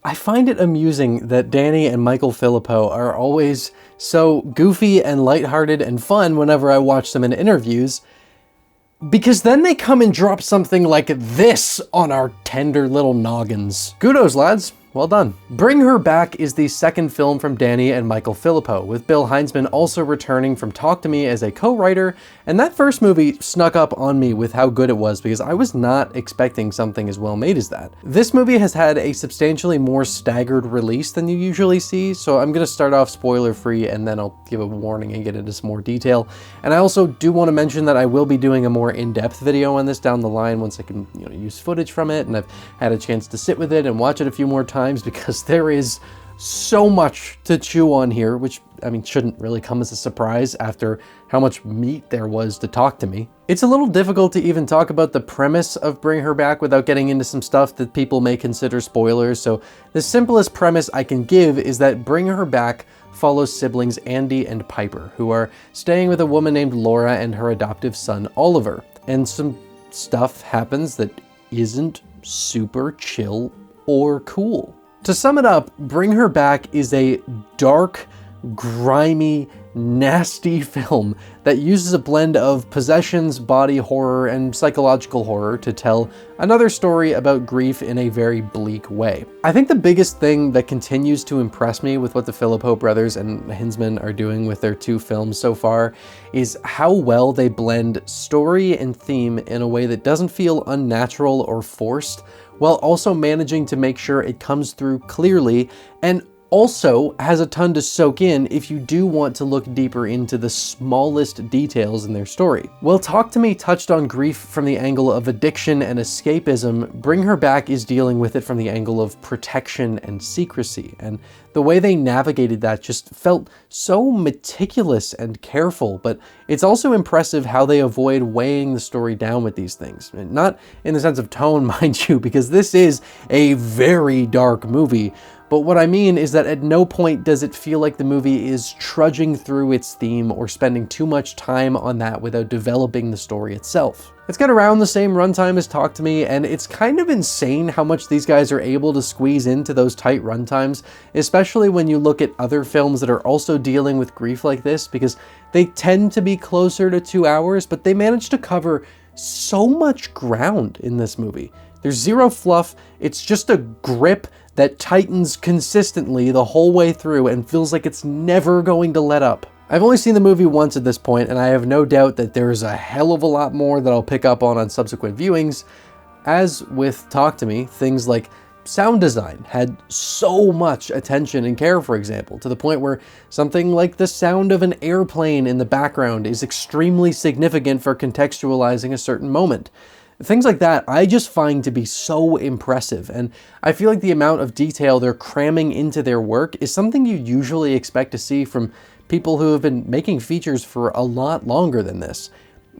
I find it amusing that Danny and Michael Philippou are always so goofy and lighthearted and fun whenever I watch them in interviews, because then they come and drop something like this on our tender little noggins. Kudos, lads. Well done. Bring Her Back is the second film from Danny and Michael Philippou, with Bill Heinzman also returning from Talk to Me as a co-writer, and that first movie snuck up on me with how good it was because I was not expecting something as well made as that. This movie has had a substantially more staggered release than you usually see, so I'm gonna start off spoiler-free and then I'll give a warning and get into some more detail. And I also do want to mention that I will be doing a more in-depth video on this down the line once I can, use footage from it and I've had a chance to sit with it and watch it a few more times, because there is so much to chew on here, which, I mean, shouldn't really come as a surprise after how much meat there was to Talk to Me. It's a little difficult to even talk about the premise of Bring Her Back without getting into some stuff that people may consider spoilers, so the simplest premise I can give is that Bring Her Back follows siblings Andy and Piper, who are staying with a woman named Laura and her adoptive son Oliver, and some stuff happens that isn't super chill or cool. To sum it up, Bring Her Back is a dark, grimy, nasty film that uses a blend of possessions, body horror, and psychological horror to tell another story about grief in a very bleak way. I think the biggest thing that continues to impress me with what the Philippou brothers and Heinzman are doing with their two films so far is how well they blend story and theme in a way that doesn't feel unnatural or forced, while also managing to make sure it comes through clearly and also has a ton to soak in if you do want to look deeper into the smallest details in their story. While Talk to Me touched on grief from the angle of addiction and escapism, Bring Her Back is dealing with it from the angle of protection and secrecy, and the way they navigated that just felt so meticulous and careful, but it's also impressive how they avoid weighing the story down with these things. Not in the sense of tone, mind you, because this is a very dark movie, but what I mean is that at no point does it feel like the movie is trudging through its theme or spending too much time on that without developing the story itself. It's got around the same runtime as Talk to Me, and it's kind of insane how much these guys are able to squeeze into those tight runtimes, especially when you look at other films that are also dealing with grief like this, because they tend to be closer to 2 hours, but they manage to cover so much ground in this movie. There's zero fluff, it's just a grip that tightens consistently the whole way through and feels like it's never going to let up. I've only seen the movie once at this point, and I have no doubt that there's a hell of a lot more that I'll pick up on subsequent viewings. As with Talk to Me, things like sound design had so much attention and care, for example, to the point where something like the sound of an airplane in the background is extremely significant for contextualizing a certain moment. Things like that I just find to be so impressive, and I feel like the amount of detail they're cramming into their work is something you usually expect to see from people who have been making features for a lot longer than this.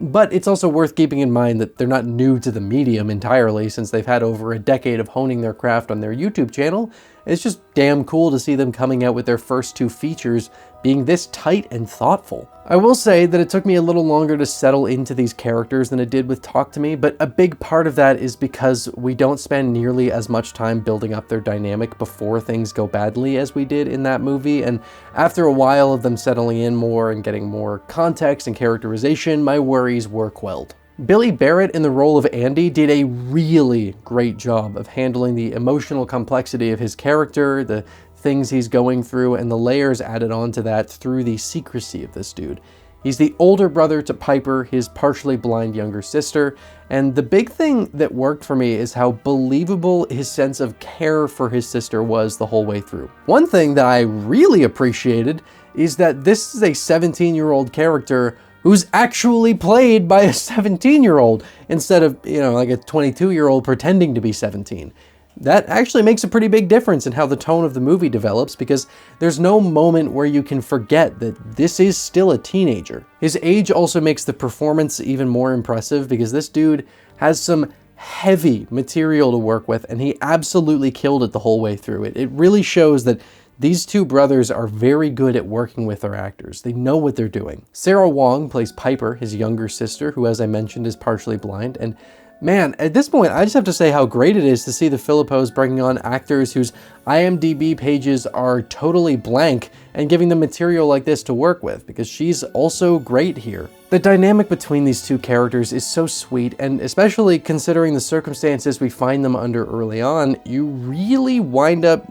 But it's also worth keeping in mind that they're not new to the medium entirely, since they've had over a decade of honing their craft on their YouTube channel. It's just damn cool to see them coming out with their first two features being this tight and thoughtful. I will say that it took me a little longer to settle into these characters than it did with Talk to Me, but a big part of that is because we don't spend nearly as much time building up their dynamic before things go badly as we did in that movie, and after a while of them settling in more and getting more context and characterization, my worries were quelled. Billy Barrett in the role of Andy did a really great job of handling the emotional complexity of his character, the things he's going through, and the layers added onto that through the secrecy of this dude. He's the older brother to Piper, his partially blind younger sister, and the big thing that worked for me is how believable his sense of care for his sister was the whole way through. One thing that I really appreciated is that this is a 17-year-old character who's actually played by a 17-year-old instead of, like a 22-year-old pretending to be 17. That actually makes a pretty big difference in how the tone of the movie develops, because there's no moment where you can forget that this is still a teenager. His age also makes the performance even more impressive, because this dude has some heavy material to work with, and he absolutely killed it the whole way through. It really shows that these two brothers are very good at working with their actors. They know what they're doing. Sarah Wong plays Piper, his younger sister, who, as I mentioned, is partially blind, and Man, at this point, I just have to say how great it is to see the Philippous bringing on actors whose IMDb pages are totally blank and giving them material like this to work with, because she's also great here. The dynamic between these two characters is so sweet, and especially considering the circumstances we find them under early on, you really wind up,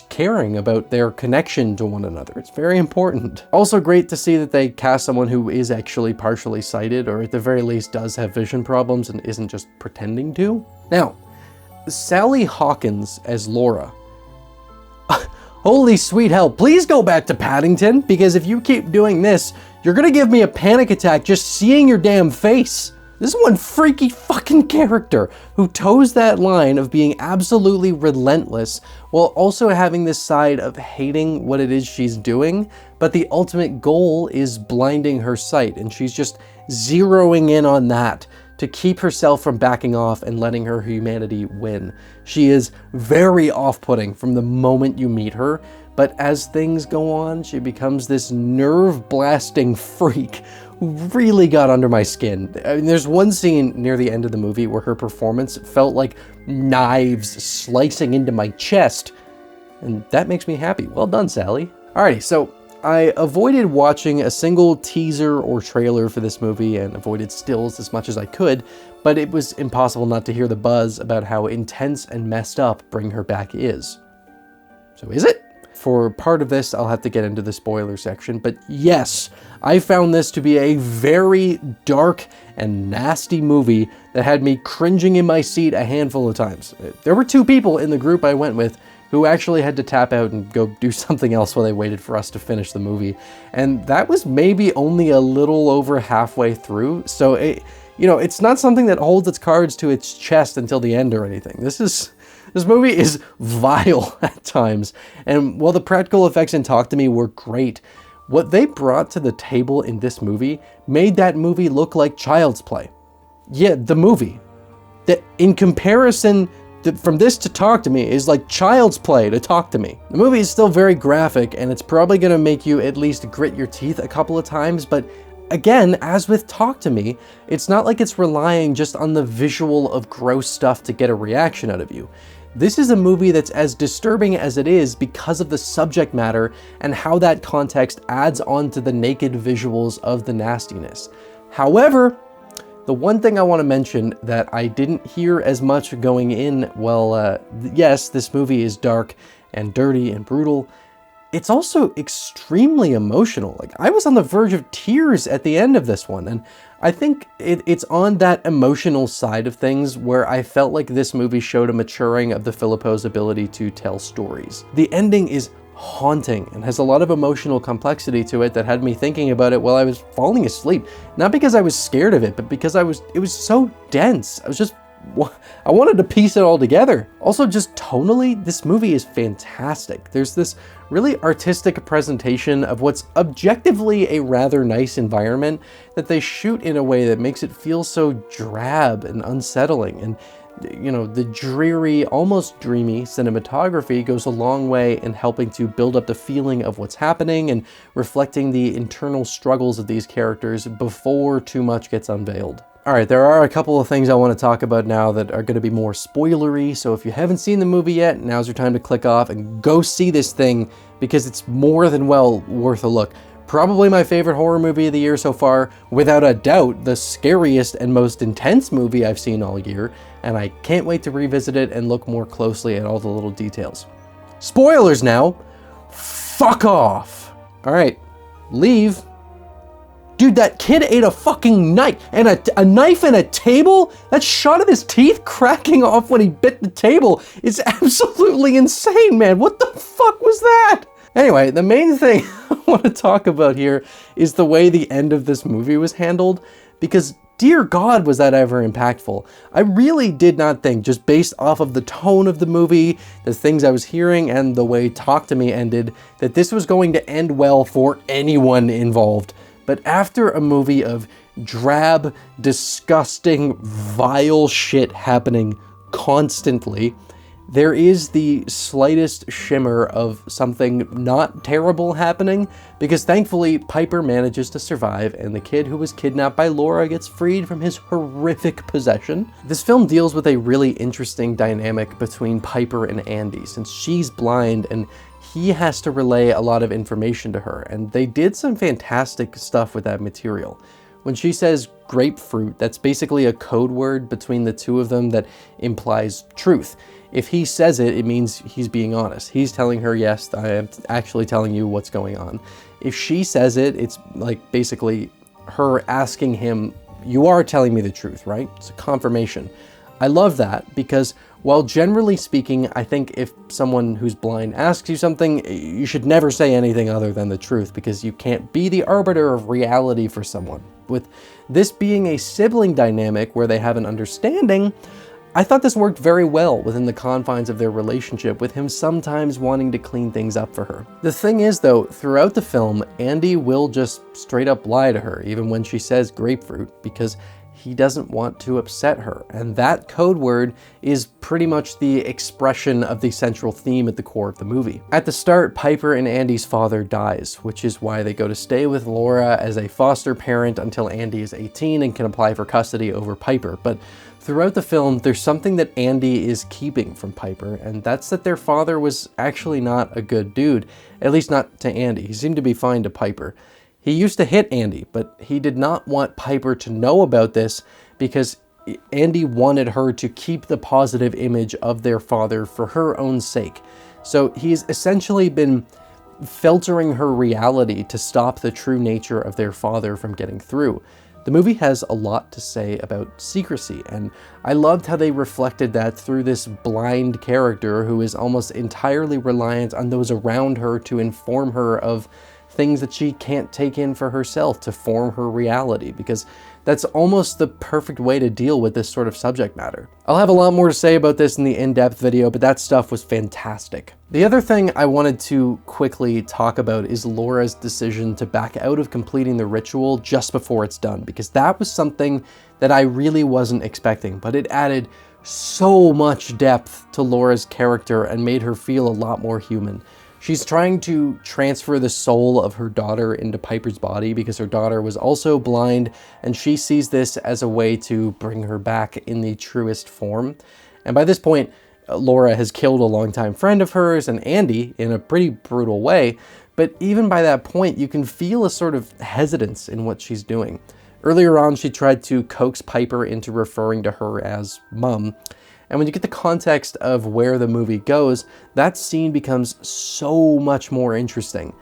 caring about their connection to one another. It's very important. Also great to see that they cast someone who is actually partially sighted, or at the very least does have vision problems and isn't just pretending to. Now, Sally Hawkins as Laura. Holy sweet hell, please go back to Paddington, because if you keep doing this, you're gonna give me a panic attack just seeing your damn face. This is one freaky fucking character who toes that line of being absolutely relentless while also having this side of hating what it is she's doing, but the ultimate goal is blinding her sight, and she's just zeroing in on that to keep herself from backing off and letting her humanity win. She is very off-putting from the moment you meet her, but as things go on, she becomes this nerve-blasting freak who really got under my skin. I mean, there's one scene near the end of the movie where her performance felt like knives slicing into my chest, and that makes me happy. Well done, Sally. Alrighty, so I avoided watching a single teaser or trailer for this movie and avoided stills as much as I could, but it was impossible not to hear the buzz about how intense and messed up Bring Her Back is. So is it? For part of this, I'll have to get into the spoiler section, but yes, I found this to be a very dark and nasty movie that had me cringing in my seat a handful of times. There were 2 people in the group I went with who actually had to tap out and go do something else while they waited for us to finish the movie, and that was maybe only a little over halfway through, so it's not something that holds its cards to its chest until the end or anything. This movie is vile at times, and while the practical effects in Talk to Me were great, what they brought to the table in this movie made that movie look like child's play. Yeah, the movie. That in comparison from this to Talk to Me is like child's play to Talk to Me. The movie is still very graphic, and it's probably gonna make you at least grit your teeth a couple of times, but again, as with Talk to Me, it's not like it's relying just on the visual of gross stuff to get a reaction out of you. This is a movie that's as disturbing as it is because of the subject matter and how that context adds on to the naked visuals of the nastiness. However, the one thing I want to mention that I didn't hear as much going in, yes, this movie is dark and dirty and brutal, it's also extremely emotional. Like, I was on the verge of tears at the end of this one, and I think it's on that emotional side of things where I felt like this movie showed a maturing of the Philippous' ability to tell stories. The ending is haunting and has a lot of emotional complexity to it that had me thinking about it while I was falling asleep. Not because I was scared of it, but because it was so dense. I wanted to piece it all together. Also, just tonally, this movie is fantastic. There's this really artistic presentation of what's objectively a rather nice environment that they shoot in a way that makes it feel so drab and unsettling. And the dreary, almost dreamy cinematography goes a long way in helping to build up the feeling of what's happening and reflecting the internal struggles of these characters before too much gets unveiled. Alright, there are a couple of things I want to talk about now that are going to be more spoilery, so if you haven't seen the movie yet, now's your time to click off and go see this thing, because it's more than well worth a look. Probably my favorite horror movie of the year so far, without a doubt the scariest and most intense movie I've seen all year, and I can't wait to revisit it and look more closely at all the little details. Spoilers now! Fuck off! Alright, leave. Dude, that kid ate a fucking knife, and a knife and a table? That shot of his teeth cracking off when he bit the table is absolutely insane, man. What the fuck was that? Anyway, the main thing I want to talk about here is the way the end of this movie was handled, because dear God, was that ever impactful. I really did not think, just based off of the tone of the movie, the things I was hearing, and the way Talk to Me ended, that this was going to end well for anyone involved. But after a movie of drab, disgusting, vile shit happening constantly, there is the slightest shimmer of something not terrible happening, because thankfully Piper manages to survive and the kid who was kidnapped by Laura gets freed from his horrific possession. This film deals with a really interesting dynamic between Piper and Andy, since she's blind and he has to relay a lot of information to her, and they did some fantastic stuff with that material. When she says grapefruit, that's basically a code word between the two of them that implies truth. If he says it, it means he's being honest. He's telling her, yes, I am actually telling you what's going on. If she says it, it's like basically her asking him, you are telling me the truth, right? It's a confirmation. I love that because while generally speaking, I think if someone who's blind asks you something, you should never say anything other than the truth because you can't be the arbiter of reality for someone. With this being a sibling dynamic where they have an understanding, I thought this worked very well within the confines of their relationship, with him sometimes wanting to clean things up for her. The thing is though, throughout the film, Andy will just straight up lie to her, even when she says grapefruit, because he doesn't want to upset her. And that code word is pretty much the expression of the central theme at the core of the movie. At the start, Piper and Andy's father dies, which is why they go to stay with Laura as a foster parent until Andy is 18 and can apply for custody over Piper. But throughout the film, there's something that Andy is keeping from Piper, and that's that their father was actually not a good dude, at least not to Andy. He seemed to be fine to Piper. He used to hit Andy, but he did not want Piper to know about this because Andy wanted her to keep the positive image of their father for her own sake. So he's essentially been filtering her reality to stop the true nature of their father from getting through. The movie has a lot to say about secrecy, and I loved how they reflected that through this blind character who is almost entirely reliant on those around her to inform her of things that she can't take in for herself to form her reality, because that's almost the perfect way to deal with this sort of subject matter. I'll have a lot more to say about this in the in-depth video, but that stuff was fantastic. The other thing I wanted to quickly talk about is Laura's decision to back out of completing the ritual just before it's done, because that was something that I really wasn't expecting, but it added so much depth to Laura's character and made her feel a lot more human. She's trying to transfer the soul of her daughter into Piper's body because her daughter was also blind, and she sees this as a way to bring her back in the truest form. And by this point, Laura has killed a longtime friend of hers and Andy in a pretty brutal way, but even by that point, you can feel a sort of hesitance in what she's doing. Earlier on, she tried to coax Piper into referring to her as Mum. And when you get the context of where the movie goes, that scene becomes so much more interesting.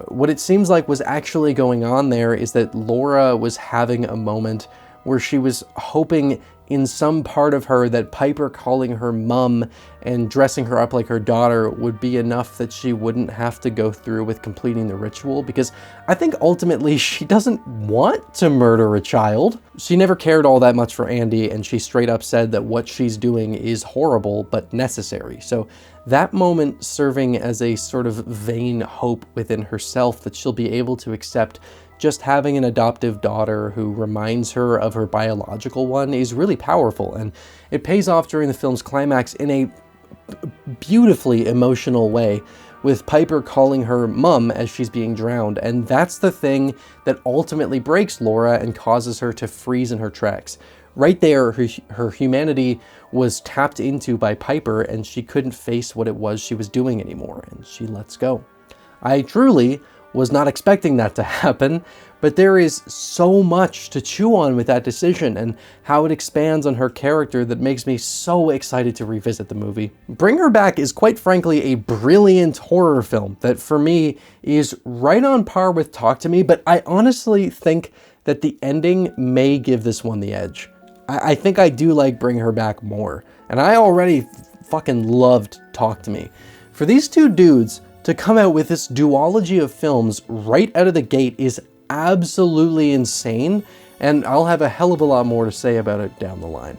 What it seems like was actually going on there is that Laura was having a moment where she was hoping in some part of her that Piper calling her mum and dressing her up like her daughter would be enough that she wouldn't have to go through with completing the ritual, because I think ultimately she doesn't want to murder a child. She never cared all that much for Andy, and she straight up said that what she's doing is horrible but necessary. So that moment serving as a sort of vain hope within herself that she'll be able to accept just having an adoptive daughter who reminds her of her biological one is really powerful, and it pays off during the film's climax in a beautifully emotional way, with Piper calling her mum as she's being drowned, and that's the thing that ultimately breaks Laura and causes her to freeze in her tracks. Right there, her humanity was tapped into by Piper, and she couldn't face what it was she was doing anymore, and she lets go. I truly was not expecting that to happen, but there is so much to chew on with that decision and how it expands on her character that makes me so excited to revisit the movie. Bring Her Back is quite frankly a brilliant horror film that for me is right on par with Talk to Me, but I honestly think that the ending may give this one the edge. I think I do like Bring Her Back more, and I already fucking loved Talk to Me. For these two dudes to come out with this duology of films right out of the gate is absolutely insane, and I'll have a hell of a lot more to say about it down the line.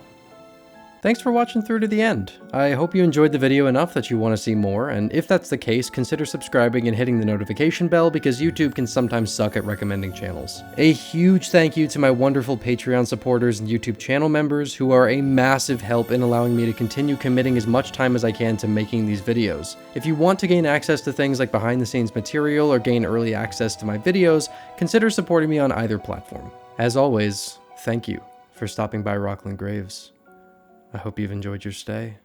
Thanks for watching through to the end. I hope you enjoyed the video enough that you want to see more, and if that's the case, consider subscribing and hitting the notification bell because YouTube can sometimes suck at recommending channels. A huge thank you to my wonderful Patreon supporters and YouTube channel members who are a massive help in allowing me to continue committing as much time as I can to making these videos. If you want to gain access to things like behind the scenes material or gain early access to my videos, consider supporting me on either platform. As always, thank you for stopping by Rocklin Graves. I hope you've enjoyed your stay.